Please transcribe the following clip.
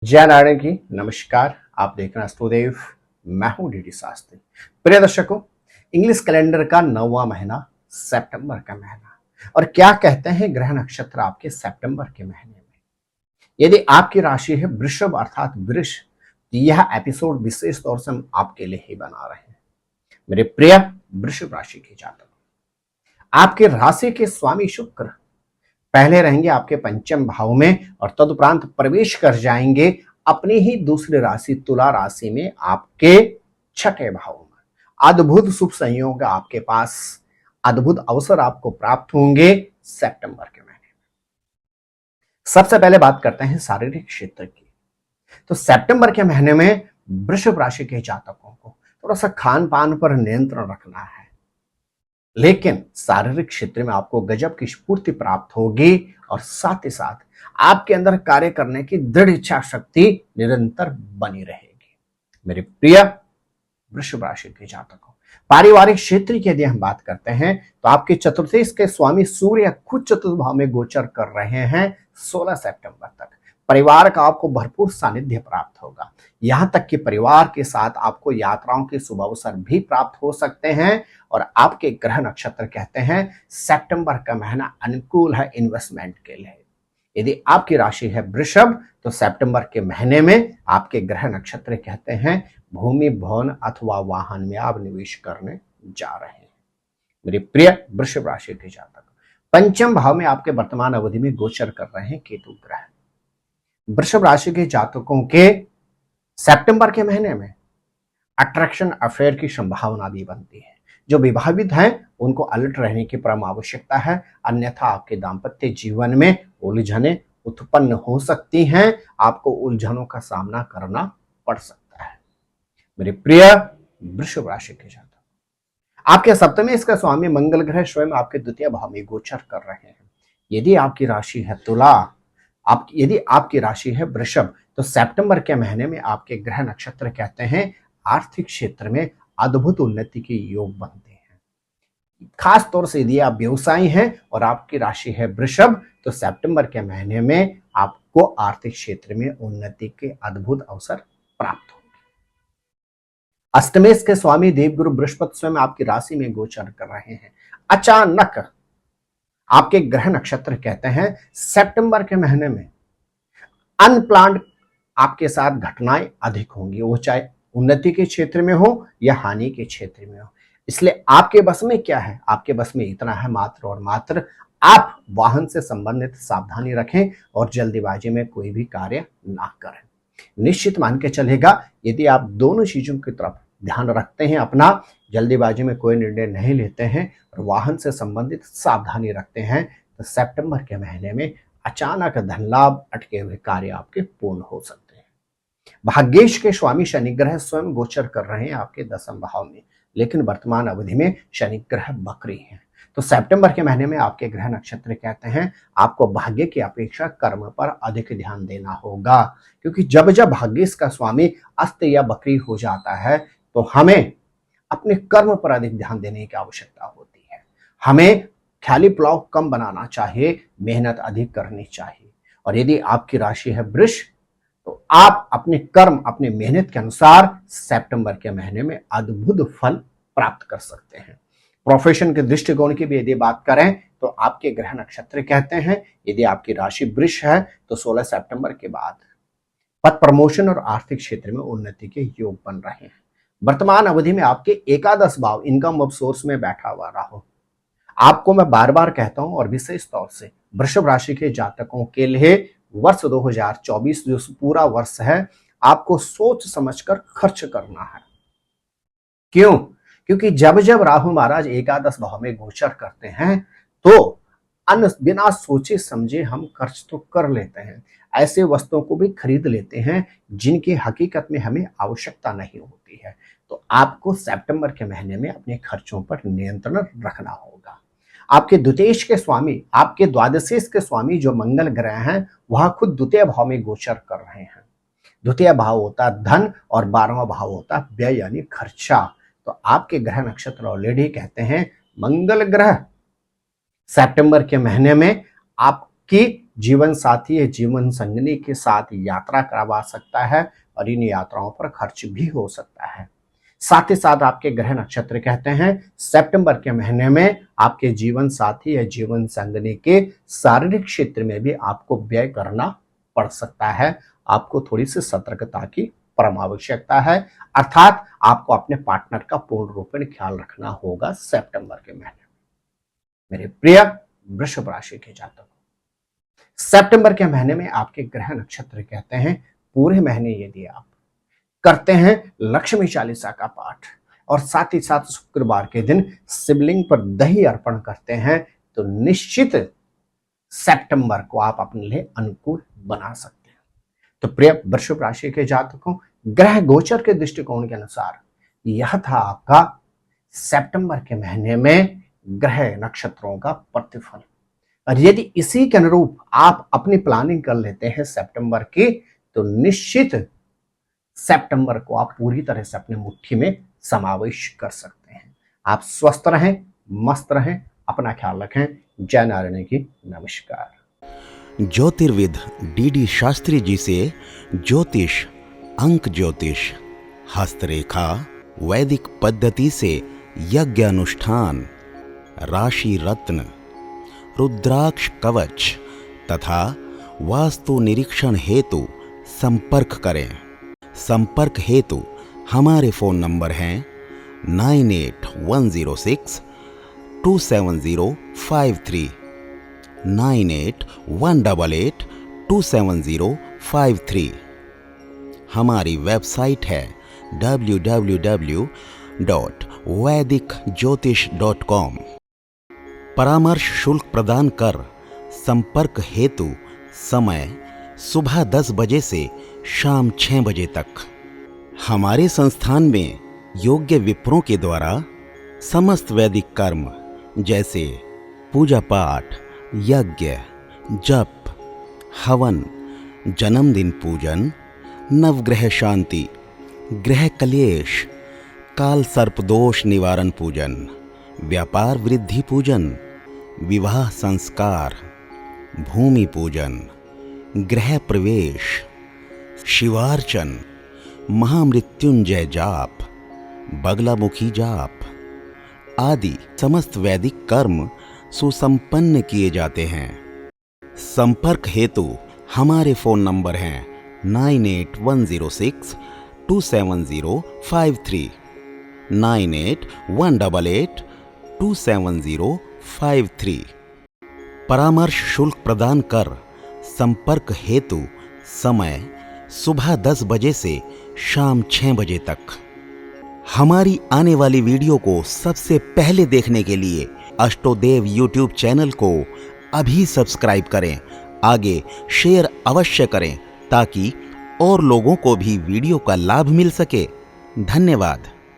जय नारायण की नमस्कार। आप देख रहे हैं अष्टोदेव। मैं हूं डीडी शास्त्री। प्रिय दर्शकों, इंग्लिश कैलेंडर का 9वां महीना सितंबर का महीना, और क्या कहते हैं ग्रह नक्षत्र आपके सितंबर के महीने में। यदि आपकी राशि है वृषभ अर्थात वृष, तो यह एपिसोड विशेष तौर से हम आपके लिए ही बना रहे हैं। मेरे प्रिय वृषभ राशि के जातक, आपके राशि के स्वामी शुक्र पहले रहेंगे आपके पंचम भाव में और तदुपरांत प्रवेश कर जाएंगे अपनी ही दूसरी राशि तुला राशि में आपके छठे भाव में। अद्भुत शुभ संयोग आपके पास, अद्भुत अवसर आपको प्राप्त होंगे सितंबर के महीने में। सबसे पहले बात करते हैं शारीरिक क्षेत्र की। तो सितंबर के महीने में वृषभ राशि के जातकों को थोड़ा सा खान पान पर नियंत्रण रखना है, लेकिन शारीरिक क्षेत्र में आपको गजब की स्फूर्ति प्राप्त होगी और साथ ही साथ आपके अंदर कार्य करने की दृढ़ इच्छा शक्ति निरंतर बनी रहेगी। मेरे प्रिय वृषभ राशि के जातकों, पारिवारिक क्षेत्र की यदि हम बात करते हैं तो आपके चतुर्थेश के स्वामी सूर्य खुद चतुर्थ भाव में गोचर कर रहे हैं 16 सितंबर तक। परिवार का आपको भरपूर सानिध्य प्राप्त होगा, यहां तक कि परिवार के साथ आपको यात्राओं के शुभ अवसर भी प्राप्त हो सकते हैं। और आपके ग्रह नक्षत्र कहते हैं सितंबर का महीना अनुकूल है इन्वेस्टमेंट के लिए। यदि आपकी राशि है वृषभ तो सितंबर के महीने में आपके ग्रह नक्षत्र कहते हैं भूमि भवन अथवा वाहन में आप निवेश करने जा रहे हैं। मेरे प्रिय वृषभ राशि के जातक, पंचम भाव में आपके वर्तमान अवधि में गोचर कर रहे हैं केतु ग्रह। वृषभ राशि के जातकों के सितंबर के महीने में अट्रैक्शन अफेयर की संभावना भी बनती है। जो विवाहित हैं उनको अलर्ट रहने की परम आवश्यकता है, अन्यथा आपके दाम्पत्य जीवन में उलझनें उत्पन्न हो सकती हैं, आपको उलझनों का सामना करना पड़ सकता है। मेरे प्रिय वृषभ राशि के जातक, आपके सप्तमी इसका स्वामी मंगल ग्रह स्वयं आपके द्वितीय भाव में गोचर कर रहे हैं। यदि आपकी राशि है तुला, यदि आपकी राशि है वृषभ, तो सितंबर के महीने में आपके ग्रह नक्षत्र कहते हैं आर्थिक क्षेत्र में अद्भुत उन्नति के योग बनते हैं। खास तौर से यदि आप व्यवसायी हैं और आपकी राशि है वृषभ, तो सितंबर के महीने में आपको आर्थिक क्षेत्र में उन्नति के अद्भुत अवसर प्राप्त होंगे। अष्टमेश के स्वामी देवगुरु बृहस्पति स्वयं आपकी राशि में गोचर कर रहे हैं। अचानक आपके ग्रह नक्षत्र कहते हैं सितंबर के महीने में अनप्लान्ड आपके साथ घटनाएं अधिक होंगी, वो चाहे उन्नति के क्षेत्र में हो या हानि के क्षेत्र में हो। इसलिए आपके बस में क्या है, आपके बस में इतना है मात्र और मात्र आप वाहन से संबंधित सावधानी रखें और जल्दीबाजी में कोई भी कार्य ना करें। निश्चित मान के चलेगा यदि आप दोनों चीजों की तरफ ध्यान रखते हैं, अपना जल्दीबाजी में कोई निर्णय नहीं लेते हैं और वाहन से संबंधित सावधानी रखते हैं, तो सितंबर के महीने में अचानक धन लाभ, अटके हुए कार्य आपके पूर्ण हो सकते हैं। भाग्येश के स्वामी शनि ग्रह स्वयं गोचर कर रहे हैं आपके दसम भाव में, लेकिन वर्तमान अवधि में शनि ग्रह बकरी हैं। तो सितंबर के महीने में आपके ग्रह नक्षत्र कहते हैं आपको भाग्य की अपेक्षा कर्म पर अधिक ध्यान देना होगा, क्योंकि जब जब भाग्येश का स्वामी अस्त या बकरी हो जाता है तो हमें अपने कर्म पर अधिक ध्यान देने की आवश्यकता होती है। हमें खाली पुलाव कम बनाना चाहिए, मेहनत अधिक करनी चाहिए। और यदि आपकी राशि है वृष, तो आप अपने कर्म, अपने मेहनत के अनुसार सितंबर के महीने में अद्भुत फल प्राप्त कर सकते हैं। प्रोफेशन के दृष्टिकोण की भी यदि बात करें तो आपके ग्रह नक्षत्र कहते हैं यदि आपकी राशि वृष है तो 16 सितंबर के बाद पद प्रमोशन और आर्थिक क्षेत्र में उन्नति के योग बन रहे हैं। वर्तमान अवधि में आपके एकादश भाव इनकम ऑफ सोर्स में बैठा हुआ राहु, आपको मैं बार बार कहता हूं और विशेष तौर से वृषभ राशि के जातकों के लिए वर्ष 2024 जो पूरा वर्ष है आपको सोच समझकर खर्च करना है। क्यों? क्योंकि जब जब राहु महाराज एकादश भाव में गोचर करते हैं तो बिना सोचे समझे हम खर्च तो कर लेते हैं, ऐसे वस्तुओं को भी खरीद लेते हैं जिनकी हकीकत में हमें आवश्यकता नहीं होती है। तो आपको सितंबर के महीने में अपने खर्चों पर नियंत्रण रखना होगा। आपके द्वितीयेश के स्वामी, आपके द्वादशेश के स्वामी जो मंगल ग्रह हैं, वह खुद द्वितीय भाव में गोचर कर रहे हैं। द्वितीय भाव होता है धन और 12वां भाव होता है व्यय यानी खर्चा। तो आपके ग्रह नक्षत्र ऑलरेडी कहते हैं मंगल ग्रह सितंबर के महीने में आपकी जीवन साथी या जीवन संगिनी के साथ यात्रा करवा सकता है और इन यात्राओं पर खर्च भी हो सकता है। साथ ही साथ आपके ग्रह नक्षत्र कहते हैं सितंबर के महीने में आपके जीवन साथी या जीवन संगिनी के शारीरिक क्षेत्र में भी आपको व्यय करना पड़ सकता है। आपको थोड़ी सी सतर्कता की परम आवश्यकता है, अर्थात आपको अपने पार्टनर का पूर्ण रूप में ख्याल रखना होगा सितंबर के महीने में। मेरे प्रिय वृषभ राशि के जातकों, सितंबर के महीने में आपके ग्रह नक्षत्र कहते हैं पूरे महीने यदि आप करते हैं लक्ष्मी चालीसा का पाठ और साथ ही साथ शुक्रवार के दिन शिवलिंग पर दही अर्पण करते हैं तो निश्चित सितंबर को आप अपने लिए अनुकूल बना सकते हैं। तो प्रिय वृषभ राशि के जातकों, ग्रह गोचर के दृष्टिकोण के अनुसार यह था आपका सितंबर के महीने में ग्रह नक्षत्रों का प्रतिफल। और यदि इसी के अनुरूप आप अपनी प्लानिंग कर लेते हैं सितंबर की, तो निश्चित सितंबर को आप पूरी तरह से अपने मुट्ठी में समावेश कर सकते हैं। आप स्वस्थ रहें, मस्त रहें, अपना ख्याल रखें। जय नारायण की नमस्कार। ज्योतिर्विद डीडी शास्त्री जी से ज्योतिष, अंक ज्योतिष, हस्तरेखा, वैदिक पद्धति से यज्ञ अनुष्ठान, राशि रत्न, रुद्राक्ष कवच तथा वास्तु निरीक्षण हेतु संपर्क करें। संपर्क हेतु हमारे फ़ोन नंबर हैं 9810627053, 9818827053। हमारी वेबसाइट है www.vedicjyotish.com। परामर्श शुल्क प्रदान कर संपर्क हेतु समय सुबह 10 बजे से शाम 6 बजे तक। हमारे संस्थान में योग्य विप्रों के द्वारा समस्त वैदिक कर्म जैसे पूजा पाठ, यज्ञ, जप, हवन, जन्मदिन पूजन, नवग्रह शांति, ग्रह कलेश, काल सर्पदोष निवारण पूजन, व्यापार वृद्धि पूजन, विवाह संस्कार, भूमि पूजन, गृह प्रवेश, शिवार्चन, महामृत्युंजय जाप, बगलामुखी जाप आदि समस्त वैदिक कर्म सुसंपन्न किए जाते हैं। संपर्क हेतु हमारे फ़ोन नंबर हैं 9810627053, 9818827053। परामर्श शुल्क प्रदान कर संपर्क हेतु समय सुबह 10 बजे से शाम 6 बजे तक। हमारी आने वाली वीडियो को सबसे पहले देखने के लिए अष्टोदेव यूट्यूब चैनल को अभी सब्सक्राइब करें। आगे शेयर अवश्य करें ताकि और लोगों को भी वीडियो का लाभ मिल सके। धन्यवाद।